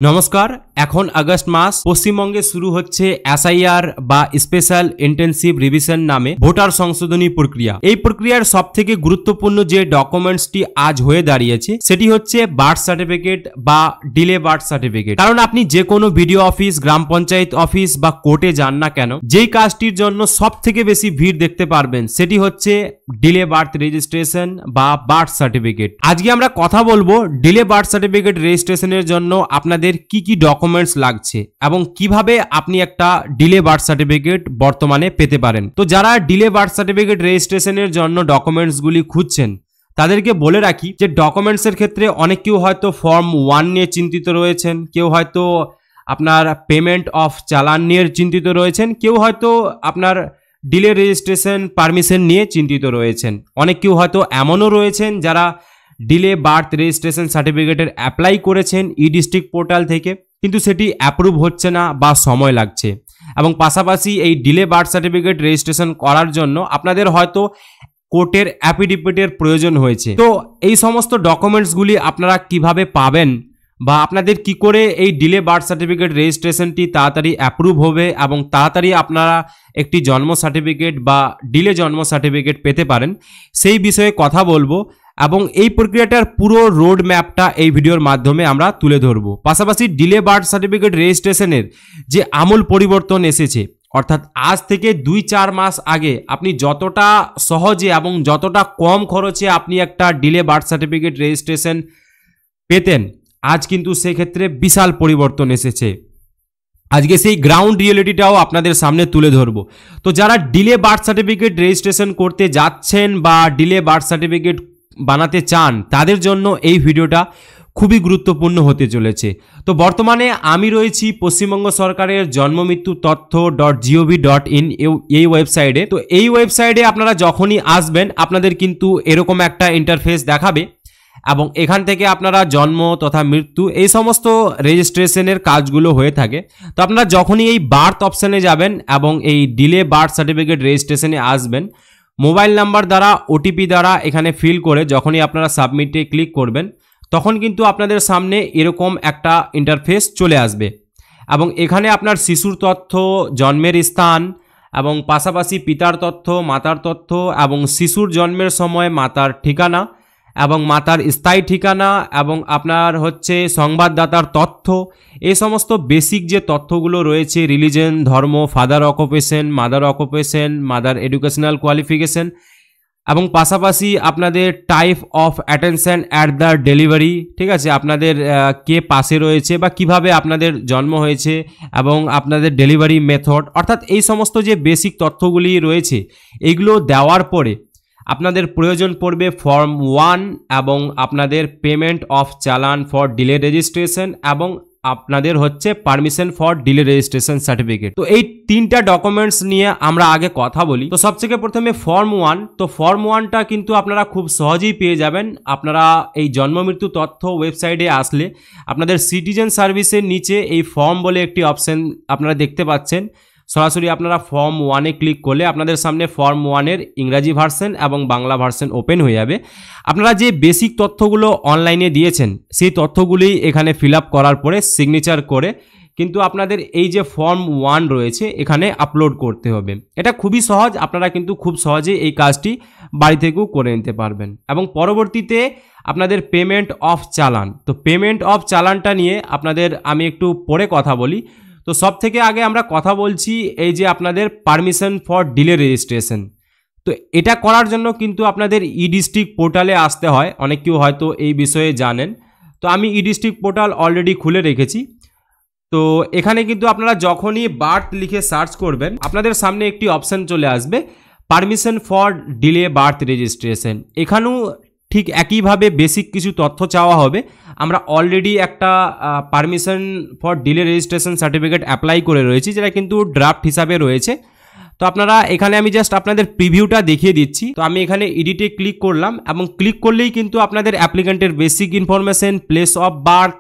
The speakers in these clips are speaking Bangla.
নমস্কার। এখন আগস্ট মাস পশ্চিমবঙ্গে শুরু হচ্ছে এসআইআর বা স্পেশাল ইন্টেনসিভ রিভিশন নামে ভোটার সংশোধনী প্রক্রিয়া। এই প্রক্রিয়ার সবথেকে গুরুত্বপূর্ণ যে ডকুমেন্টসটি আজ হয়ে দাঁড়িয়েছে সেটি হচ্ছে বার্থ সার্টিফিকেট বা ডিলে বার্থ সার্টিফিকেট। কারণ আপনি যে কোনো বিডিও অফিস, গ্রাম পঞ্চায়েত অফিস বা কোর্টে যান না কেন, যেই কাজটির জন্য সবথেকে বেশি ভিড় দেখতে পারবেন সেটি হচ্ছে ডিলে বার্থ রেজিস্ট্রেশন বা বার্থ সার্টিফিকেট। আজকে আমরা কথা বলবো ডিলে বার্থ সার্টিফিকেট রেজিস্ট্রেশনের জন্য আপনাদের কি কি ডকুমেন্টস লাগছে এবং কিভাবে আপনি একটা ডিলে বার্থ সার্টিফিকেট বর্তমানে পেতে পারেন। তো যারা ডিলে বার্থ সার্টিফিকেট রেজিস্ট্রেশনের জন্য ডকুমেন্টস গুলি খুঁজছেন তাদেরকে বলে রাখি যে ডকুমেন্টসের ক্ষেত্রে অনেক কেউ হয়তো ফর্ম 1 নিয়ে চিন্তিত রয়েছেন, কেউ হয়তো আপনার পেমেন্ট অফ চালান নিয়ে চিন্তিত রয়েছেন, কেউ হয়তো আপনার ডিলে রেজিস্ট্রেশন পারমিশন নিয়ে চিন্তিত রয়েছেন, অনেক কেউ হয়তো এমনও রয়েছেন যারা ডিলে বার্থ রেজিস্ট্রেশন সার্টিফিকেটের অ্যাপ্লাই করেছেন ই ডিস্ট্রিক্ট পোর্টাল থেকে, কিন্তু সেটি অ্যাপ্রুভ হচ্ছে না বা সময় লাগছে। এবং পাশাপাশি এই ডিলে বার্থ সার্টিফিকেট রেজিস্ট্রেশন করার জন্য আপনাদের হয়তো কোর্টের অ্যাফিডেভিটের প্রয়োজন হয়েছে। তো এই সমস্ত ডকুমেন্টসগুলি আপনারা কিভাবে পাবেন বা আপনাদের কি করে এই ডিলে বার্থ সার্টিফিকেট রেজিস্ট্রেশনটি তাড়াতাড়ি অ্যাপ্রুভ হবে এবং তাড়াতাড়ি আপনারা একটি জন্ম সার্টিফিকেট বা ডিলে জন্ম সার্টিফিকেট পেতে পারেন, সেই বিষয়ে কথা বলবো এবং এই প্রক্রিয়াটার পুরো রোড ম্যাপটা এই ভিডিওর মাধ্যমে আমরা তুলে ধরবো। পাশাপাশি ডিলে বার্থ সার্টিফিকেট রেজিস্ট্রেশনের যে আমূল পরিবর্তন এসেছে, অর্থাৎ আজ থেকে 2-4 মাস আগে আপনি যতটা সহজে এবং যতটা কম খরচে আপনি একটা ডিলে বার্থ সার্টিফিকেট রেজিস্ট্রেশন পেতেন, আজ কিন্তু সেক্ষেত্রে বিশাল পরিবর্তন এসেছে। আজকে সেই গ্রাউন্ড রিয়েলিটিটাও আপনাদের সামনে তুলে ধরবো। তো যারা ডিলে বার্থ সার্টিফিকেট রেজিস্ট্রেশন করতে যাচ্ছেন বা ডিলে বার্থ সার্টিফিকেট বানাতে চান, তাদের জন্য এই ভিডিওটা খুবই গুরুত্বপূর্ণ হতে চলেছে। তো বর্তমানে আমি রয়েছি পশ্চিমবঙ্গ সরকারের জন্মমৃত্যু তথ্য .gov.in এই ওয়েবসাইটে। তো এই ওয়েবসাইটে আপনারা যখনই আসবেন আপনাদের কিন্তু এরকম একটা ইন্টারফেস দেখাবে এবং এখান থেকে আপনারা জন্ম তথা মৃত্যু এই সমস্ত রেজিস্ট্রেশনের কাজগুলো হয়ে থাকে। তো আপনারা যখনই এই বার্থ অপশানে যাবেন এবং এই ডিলে বার্থ সার্টিফিকেট রেজিস্ট্রেশনে আসবেন, মোবাইল নাম্বার দ্বারা ওটিপি দ্বারা এখানে ফিল করে যখনই আপনারা সাবমিটে ক্লিক করবেন তখন কিন্তু আপনাদের সামনে এরকম একটা ইন্টারফেস চলে আসবে এবং এখানে আপনার শিশুর তথ্য, জন্মের স্থান এবং পাশাপাশি পিতার তথ্য, মাতার তথ্য এবং শিশুর জন্মের সময় মাতার ঠিকানা এবং মাতার স্থায়ী ঠিকানা এবং আপনার হচ্ছে সংবাদদাতার তথ্য, এই সমস্ত বেসিক যে তথ্যগুলো রয়েছে, রিলিজন, ধর্ম, father occupation, mother educational qualification এবং পাশাপাশি আপনাদের type of attention at the delivery, ঠিক আছে, আপনাদের কে পাশে রয়েছে বা কিভাবে আপনাদের জন্ম হয়েছে এবং আপনাদের ডেলিভারি মেথড, অর্থাৎ এই সমস্ত যে বেসিক তথ্যগুলি রয়েছে এইগুলো দেওয়ার পরে আপনাদের প্রয়োজন পড়বে ফর্ম 1 এবং আপনাদের পেমেন্ট অফ চালান ফর ডিলে রেজিস্ট্রেশন এবং আপনাদের হচ্ছে permission for delay registration certificate. তো এই তিনটা ডকুমেন্টস নিয়ে আমরা আগে কথা বলি। তো সবথেকে প্রথমে ফর্ম 1। তো ফর্ম 1টা কিন্তু আপনারা খুব সহজেই পেয়ে যাবেন। আপনারা এই জন্ম মৃত্যু তথ্য ওয়েবসাইটে আসলে আপনাদের সিটিজেন সার্ভিসের নিচে এই ফর্ম বলে একটি অপশন আপনারা দেখতে পাচ্ছেন। সরাসরি আপনারা ফর্ম 1-এ ক্লিক করলে আপনাদের সামনে ফর্ম 1-এর ইংরাজি ভার্সন এবং বাংলা ভার্সন ওপেন হয়ে যাবে। আপনারা যে বেসিক তথ্যগুলো অনলাইনে দিয়েছেন সেই তথ্যগুলি এখানে ফিল আপ করার পরে সিগনেচার করে কিন্তু আপনাদের এই যে ফর্ম 1 রয়েছে এখানে আপলোড করতে হবে। এটা খুবই সহজ, আপনারা কিন্তু খুব সহজেই এই কাজটি বাড়ি থেকেও করে নিতে পারবেন। এবং পরবর্তীতে আপনাদের পেমেন্ট অফ চালান। তো পেমেন্ট অফ চালানটা নিয়ে আপনাদের আমি একটু পরে কথা বলি। তো সব থেকে আগে আমরা কথা বলছি এই যে আপনাদের পারমিশন ফর ডিলে রেজিস্ট্রেশন। তো এটা করার জন্য কিন্তু আপনাদের ই ডিস্ট্রিক্ট পোর্টালে আসতে হয়। অনেক কেউ হয়তো এই বিষয়ে জানেন। তো আমি ই ডিস্ট্রিক্ট পোর্টাল অলরেডি খুলে রেখেছি। তো এখানে কিন্তু আপনারা যখনই বার্থ লিখে সার্চ করবেন আপনাদের সামনে একটি অপশান চলে আসবে permission for delay birth registration. এখানেও ঠিক একইভাবে বেসিক কিছু তথ্য চাওয়া হবে। আমরা অলরেডি একটা permission for delay registration certificate apply করে রয়েছি, যেটা কিন্তু ড্রাফট হিসাবে রয়েছে। তো আপনারা এখানে আমি জাস্ট আপনাদের প্রিভিউটা দেখিয়ে দিচ্ছি। তো আমি এখানে এডিটে ক্লিক করলাম এবং ক্লিক করলেই কিন্তু আপনাদের অ্যাপ্লিক্যান্টের basic information, place of birth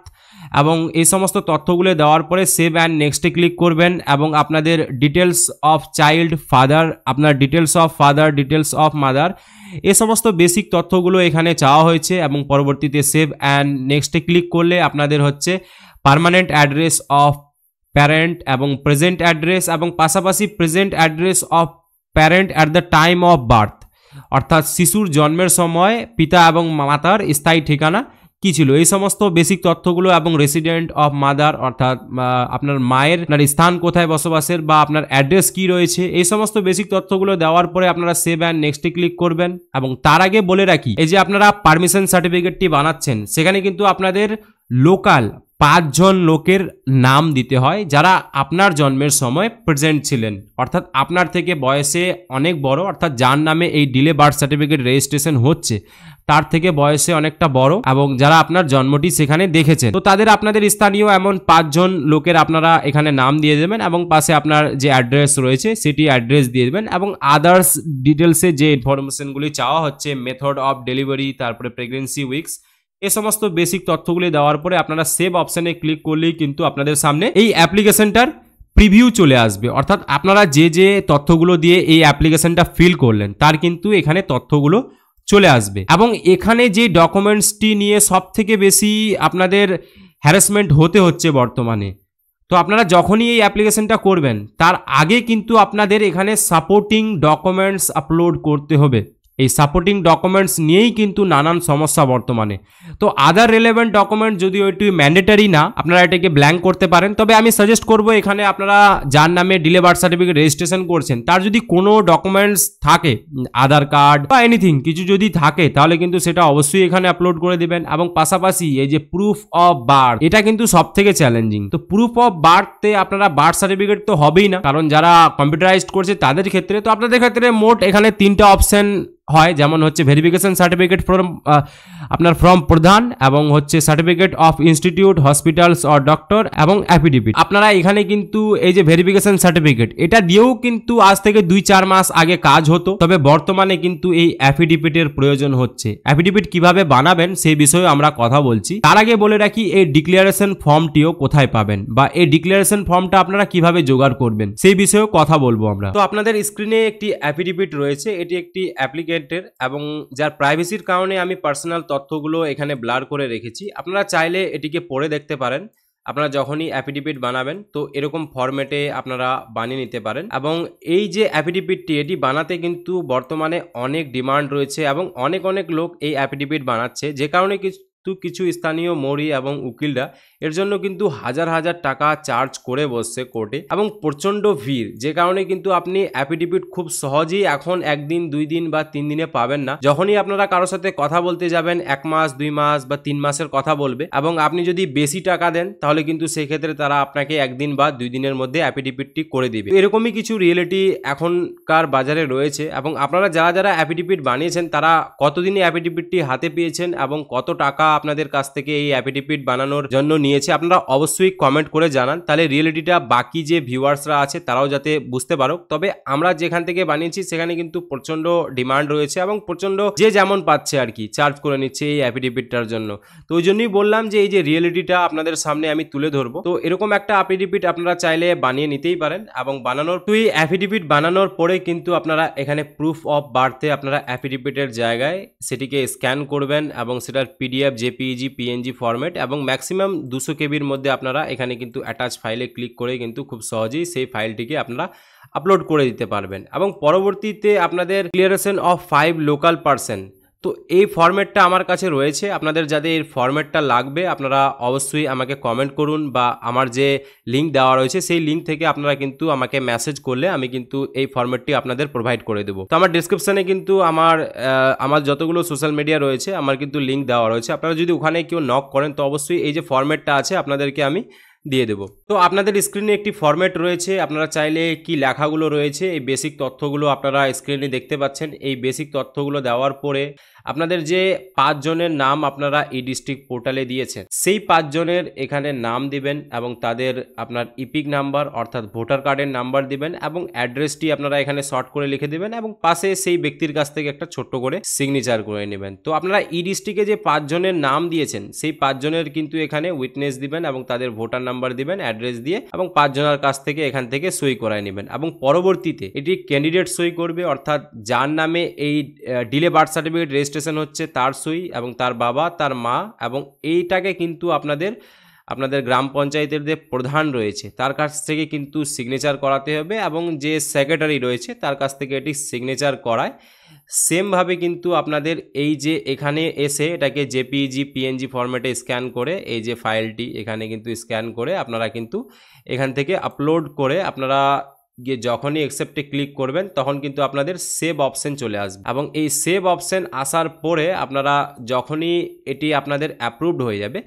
এবং এই সমস্ত তথ্যগুলো দেওয়ার পরে সেভ অ্যান্ড নেক্সটে ক্লিক করবেন এবং আপনাদের ডিটেলস অফ চাইল্ড, ফাদার, আপনার details of father, details of mother, এই সমস্ত বেসিক তথ্যগুলো এখানে চাওয়া হয়েছে এবং পরবর্তীতে সেভ অ্যান্ড নেক্সটে ক্লিক করলে আপনাদের হচ্ছে পার্মানেন্ট অ্যাড্রেস অফ প্যারেন্ট এবং প্রেজেন্ট অ্যাড্রেস, এবং পাশাপাশি present address of parent at the time of birth, অর্থাৎ শিশুর জন্মের সময় পিতা এবং মাতার স্থায়ী ঠিকানা কি ছিল, এই সমস্ত বেসিক তথ্যগুলো, এবং রেসিডেন্ট অফ মাদার অর্থাৎ আপনার মায়ের আপনার স্থান কোথায় বসবাসের বা আপনার অ্যাড্রেস কি রয়েছে, এই সমস্ত বেসিক তথ্যগুলো দেওয়ার পরে আপনারা সেভ অ্যান্ড নেক্সটে ক্লিক করবেন। এবং তার আগে বলে রাখি, এই যে আপনারা পারমিশন সার্টিফিকেটটি বানাচ্ছেন সেখানে কিন্তু আপনাদের লোকাল 5 জন লোকের নাম দিতে হয় যারা আপনার জন্মের সময় প্রেজেন্ট ছিলেন, অর্থাৎ আপনার থেকে বয়সে অনেক বড়, অর্থাৎ যার নামে এই ডিলে বার্থ সার্টিফিকেট রেজিস্ট্রেশন হচ্ছে তার থেকে বয়সে অনেকটা বড়, এবং যারা আপনার জন্মটি সেখানে দেখেছেন, তো তাদের আপনাদের স্থানীয় এমন 5 জন লোকের আপনারা এখানে নাম দিয়ে দেবেন, এবং পাশে আপনার যে অ্যাড্রেস রয়েছে সেটি অ্যাড্রেস দিয়ে দেবেন, এবং আদার্স ডিটেলসে যে ইনফরমেশনগুলি চাওয়া হচ্ছে, মেথড অফ ডেলিভারি, তারপরে প্রেগনেন্সি উইকস, এই সমস্ত বেসিক তথ্যগুলি দেওয়ার পরে আপনারা সেভ অপশানে ক্লিক করলেই কিন্তু আপনাদের সামনে এই অ্যাপ্লিকেশনটার প্রিভিউ চলে আসবে, অর্থাৎ আপনারা যে যে তথ্যগুলো দিয়ে এই অ্যাপ্লিকেশনটা ফিল করলেন তার কিন্তু এখানে তথ্যগুলো চলে আসবে। এবং এখানে যে ডকুমেন্টসটি নিয়ে সব থেকে বেশি আপনাদের হ্যারাসমেন্ট হতে হচ্ছে বর্তমানে, তো আপনারা যখনই এই অ্যাপ্লিকেশনটা করবেন তার আগে কিন্তু আপনাদের এখানে সাপোর্টিং ডকুমেন্টস আপলোড করতে হবে। এই সাপোর্টিং ডকুমেন্টস নিয়েই কিন্তু নানান সমস্যা বর্তমানে। তো আদার রিলেভেন্ট ডকুমেন্ট যদিও এটি ম্যান্ডেটারি না, আপনারা এটাকে ব্ল্যাঙ্ক করতে পারেন, তবে আমি সাজেস্ট করব এখানে আপনারা যার নামে ডিলে বার্থ সার্টিফিকেট রেজিস্ট্রেশন করছেন তার যদি কোনো ডকুমেন্টস থাকে, আধার কার্ড বা এনিথিং কিছু যদি থাকে, তাহলে কিন্তু সেটা অবশ্যই এখানে আপলোড করে দিবেন। এবং পাশাপাশি এই যে প্রুফ অফ বার্থ, এটা কিন্তু সব থেকে চ্যালেঞ্জিং। তো প্রুফ অফ বার্থে আপনারা বার্থ সার্টিফিকেট তো হবেই না, কারণ যারা কম্পিউটারাইজড করছে তাদের ক্ষেত্রে, তো আপনাদের ক্ষেত্রে মোট এখানে 3টা অপশন হয়, যেমন হচ্ছে ভেরিফিকেশন সার্টিফিকেট ফ্রম প্রধান, এবং হচ্ছে certificate of institute, hospitals or doctor, এবং অ্যাফিডেভিট। আপনারা এখানে কিন্তু এই যে ভেরিফিকেশন সার্টিফিকেট এটা দিয়েও কিন্তু আজ থেকে 2-4 মাস আগে কাজ হতো, তবে বর্তমানে কিন্তু এই অ্যাফিডেভিটের প্রয়োজন হচ্ছে। অ্যাফিডেভিট কিভাবে বানাবেন সেই বিষয়ে আমরা কথা বলছি। তার আগে বলে রাখি এই ডিক্লারেশন ফর্মটিও কোথায় পাবেন, বা এই ডিক্লারেশন ফর্মটা আপনারা কিভাবে জোগাড় করবেন সেই বিষয়েও কথা বলবো আমরা। তো আপনাদের স্ক্রিনে একটি অ্যাফিডেভিট রয়েছে, এটি একটি অ্যাপ্লিকেশন এবং যার প্রাইভেসির কারণে আমি পার্সোনাল তথ্যগুলো এখানে ব্লার করে রেখেছি। আপনারা চাইলে এটিকে পড়ে দেখতে পারেন। আপনারা যখনই অ্যাফিডেভিট বানাবেন তো এরকম ফরম্যাটে আপনারা বানিয়ে নিতে পারেন। এবং এই যে অ্যাফিডেভিটটি এটি বানাতে কিন্তু বর্তমানে অনেক ডিমান্ড রয়েছে, এবং অনেক লোক এই অ্যাফিডেভিট বানাচ্ছে, যে কারণে কিছু স্থানীয় মৌরি এবং উকিলরা এর জন্য কিন্তু হাজার টাকা চার্জ করে বসছে কোর্টে, এবং প্রচণ্ড ভিড়, যে কারণে কিন্তু আপনি অ্যাফিডেভিট খুব সহজেই এখন 1 দিন 2 দিন বা 3 দিনে পাবেন না। যখনই আপনারা কারোর সাথে কথা বলতে যাবেন 1 মাস 2 মাস বা 3 মাসের কথা বলবে, এবং আপনি যদি বেশি টাকা দেন তাহলে কিন্তু সেই ক্ষেত্রে তারা আপনাকে 1 দিন বা 2 দিনের মধ্যে অ্যাফিডেভিটটি করে দিবে। এরকমই কিছু রিয়েলিটি এখনকার বাজারে রয়েছে, এবং আপনারা যারা অ্যাফিডেভিট বানিয়েছেন তারা কতদিনে অ্যাফিডেভিটটি হাতে পেয়েছেন এবং কত টাকা আপনাদের কাছ থেকে এই অ্যাফিডেভিট বানানোর জন্য নিয়েছে, আপনারা অবশ্যই কমেন্ট করে জানান, তাহলে রিয়েলিটিটা বাকি যে ভিউয়ার্সরা আছে তারাও যাতে বুঝতে পারো। তবে আমরা যেখান থেকে বানিয়েছি সেখানে কিন্তু প্রচন্ড ডিমান্ড রয়েছে, এবং প্রচন্ড যে যেমন পাচ্ছে আর কি চার্জ করে নিচ্ছে এই অ্যাফিডেভিটটার জন্য। তো ওই জন্যই বললাম যে এই যে রিয়েলিটিটা আপনাদের সামনে আমি তুলে ধরবো। তো এরকম একটা অ্যাফিডেভিট আপনারা চাইলে বানিয়ে নিতেই পারেন, এবং বানানোর তো এই অ্যাফিডেভিট বানানোর পরে কিন্তু আপনারা এখানে প্রুফ অফ বার্থে আপনারা অ্যাফিডেভিটের জায়গায় সেটিকে স্ক্যান করবেন, এবং সেটার পিডিএফ, জেপিইজি, পিএনজি ফরম্যাট, এবং ম্যাক্সিমাম 200 কেবির মধ্যে আপনারা এখানে কিন্তু অ্যাটাচ ফাইলে ক্লিক করে কিন্তু খুব সহজেই সেই ফাইলটিকে আপনারা আপলোড করে দিতে পারবেন। এবং পরবর্তীতে আপনাদের ক্লিয়ারেশন অফ 5 লোকাল পার্সন, তো এই ফরম্যাটটা আমার কাছে রয়েছে। আপনাদের যাদের এই ফরম্যাটটা লাগবে আপনারা অবশ্যই আমাকে কমেন্ট করুন, বা আমার যে লিঙ্ক দেওয়া রয়েছে সেই লিঙ্ক থেকে আপনারা কিন্তু আমাকে মেসেজ করলে আমি কিন্তু এই ফরম্যাটটি আপনাদের প্রোভাইড করে দেবো। তো আমার ডিসক্রিপশানে কিন্তু আমার যতগুলো সোশ্যাল মিডিয়া রয়েছে আমার কিন্তু লিঙ্ক দেওয়া রয়েছে, আপনারা যদি ওখানে কেউ নক করেন তো অবশ্যই এই যে ফরম্যাটটা আছে আপনাদেরকে আমি দিয়ে দেবো। তো আপনাদের স্ক্রিনে একটি ফরম্যাট রয়েছে, আপনারা চাইলে কি লেখাগুলো রয়েছে এই বেসিক তথ্যগুলো আপনারা স্ক্রিনে দেখতে পাচ্ছেন। এই বেসিক তথ্যগুলো দেওয়ার পরে আপনাদের যে 5 জনের নাম আপনারা এই ডিস্ট্রিক্ট পোর্টালে দিয়েছেন সেই 5 জনের এখানে নাম দিবেন, এবং তাদের আপনার ইপিক নাম্বার অর্থাৎ ভোটার কার্ডের নাম্বার দিবেন, এবং অ্যাড্রেসটি আপনারা এখানে শর্ট করে লিখে দিবেন, এবং পাশে সেই ব্যক্তির কাছ থেকে একটা ছোট্ট করে সিগনেচার করে নেবেন। তো আপনারা এই ডিস্ট্রিক্টে যে 5 জনের নাম দিয়েছেন সেই 5 জনের কিন্তু এখানে উইটনেস দিবেন, এবং তাদের ভোটার নাম্বার দিবেন অ্যাড্রেস দিয়ে, এবং 5 জনের কাছ থেকে এখান থেকে সই করায় নেবেন। এবং পরবর্তীতে এটি ক্যান্ডিডেট সই করবে, অর্থাৎ যার নামে এই ডিলে বার্থ সার্টিফিকেট রেজিস্ট্রেশন হচ্ছে তার সই, এবং তার বাবা, তার মা, এবং এইটাকে কিন্তু আপনাদের আপনাদের গ্রাম পঞ্চায়েতের যে প্রধান রয়েছে তার কাছ থেকে কিন্তু সিগনেচার করাতে হবে এবং যে সেক্রেটারি রয়েছে তার কাছ থেকে এটি সিগনেচার করায় সেমভাবে কিন্তু আপনাদের এই যে এখানে এসে এটাকে জেপিইজি পিএনজি ফরম্যাটে স্ক্যান করে এই যে ফাইলটি এখানে কিন্তু স্ক্যান করে আপনারা কিন্তু এখান থেকে আপলোড করে আপনারা গিয়ে যখনই অ্যাকসেপ্টে ক্লিক করবেন তখন কিন্তু আপনাদের সেভ অপশন চলে আসবে এবং এই সেভ অপশন আসার পরে আপনারা যখনই এটি আপনাদের অ্যাপ্রুভড হয়ে যাবে,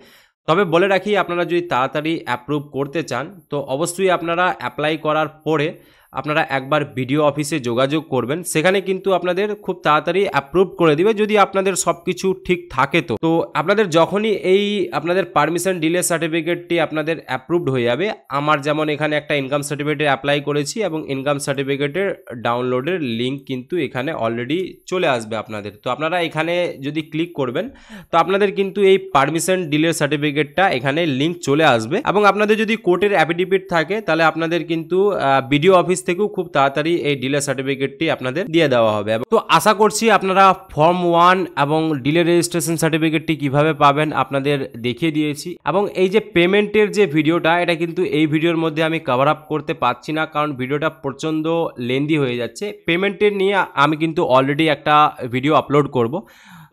তবে বলে রাখি আপনারা যদি তাড়াতাড়ি অ্যাপ্রুভ করতে চান তো অবশ্যই আপনারা অ্যাপ্লাই করার পরে আপনারা একবার বিডিও অফিসে যোগাযোগ করবেন, সেখানে কিন্তু আপনাদের খুব তাড়াতাড়ি অ্যাপ্রুভ করে দিবে যদি আপনাদের সব কিছু ঠিক থাকে। তো আপনাদের যখনই এই আপনাদের পারমিশন ডিলে সার্টিফিকেটটি আপনাদের অ্যাপ্রুভড হয়ে যাবে, আমার যেমন এখানে একটা ইনকাম সার্টিফিকেটে অ্যাপ্লাই করেছি এবং ইনকাম সার্টিফিকেটের ডাউনলোডের লিঙ্ক কিন্তু এখানে অলরেডি চলে আসবে আপনাদের। তো আপনারা এখানে যদি ক্লিক করবেন তো আপনাদের কিন্তু এই পারমিশন ডিলের সার্টিফিকেটটা এখানে লিঙ্ক চলে আসবে এবং আপনাদের যদি কোর্টের অ্যাফিডেভিট থাকে তাহলে আপনাদের কিন্তু বিডিও অফিস থেকেও খুব তাড়াতাড়ি এই ডিলে সার্টিফিকেটটি আপনাদের দিয়ে দেওয়া হবে। তো আশা করছি আপনারা ফর্ম 1 এবং ডিলে রেজিস্ট্রেশন সার্টিফিকেটটি কিভাবে পাবেন আপনাদের দেখিয়ে দিয়েছি এবং এই যে পেমেন্টের যে ভিডিওটা এটা কিন্তু এই ভিডিওর মধ্যে আমি কভার আপ করতে পারছি না, কারণ ভিডিওটা প্রচণ্ড লেন্দি হয়ে যাচ্ছে। পেমেন্টের নিয়ে আমি কিন্তু অলরেডি একটা ভিডিও আপলোড করব,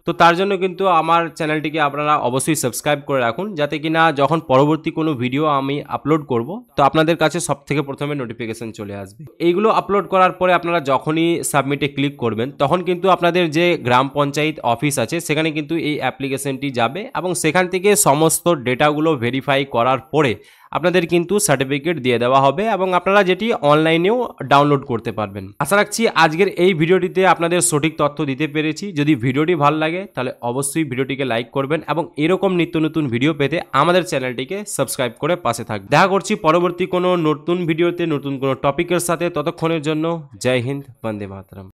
তো তার জন্য কিন্তু আমার চ্যানেলটিকে আপনারা অবশ্যই সাবস্ক্রাইব করে রাখুন, যাতে কিনা যখন পরবর্তী কোনো ভিডিও আমি আপলোড করব তো আপনাদের কাছে সবথেকে প্রথমে নোটিফিকেশন চলে আসবে। এইগুলো আপলোড করার পরে আপনারা যখনই সাবমিটে ক্লিক করবেন তখন কিন্তু আপনাদের যে গ্রাম পঞ্চায়েত অফিস আছে সেখানে কিন্তু এই অ্যাপ্লিকেশনটি যাবে এবং সেখান থেকে সমস্ত ডেটাগুলো ভেরিফাই করার পরে আপনাদের কিন্তু সার্টিফিকেট দিয়ে দেওয়া হবে এবং আপনারা যেটি অনলাইনেও ডাউনলোড করতে পারবেন। আশা রাখছি আজকের এই ভিডিওটিতে আপনাদের সঠিক তথ্য দিতে পেরেছি। যদি ভিডিওটি ভালো লাগে তাহলে অবশ্যই ভিডিওটিকে লাইক করবেন এবং এরকম নিত্য নতুন ভিডিও পেতে আমাদের চ্যানেলটিকে সাবস্ক্রাইব করে পাশে থাকবেন। দেখা করছি পরবর্তী কোনো নতুন ভিডিওতে নতুন কোনো টপিকের সাথে। ততক্ষণের জন্য জয় হিন্দ, বন্দে মাতরম।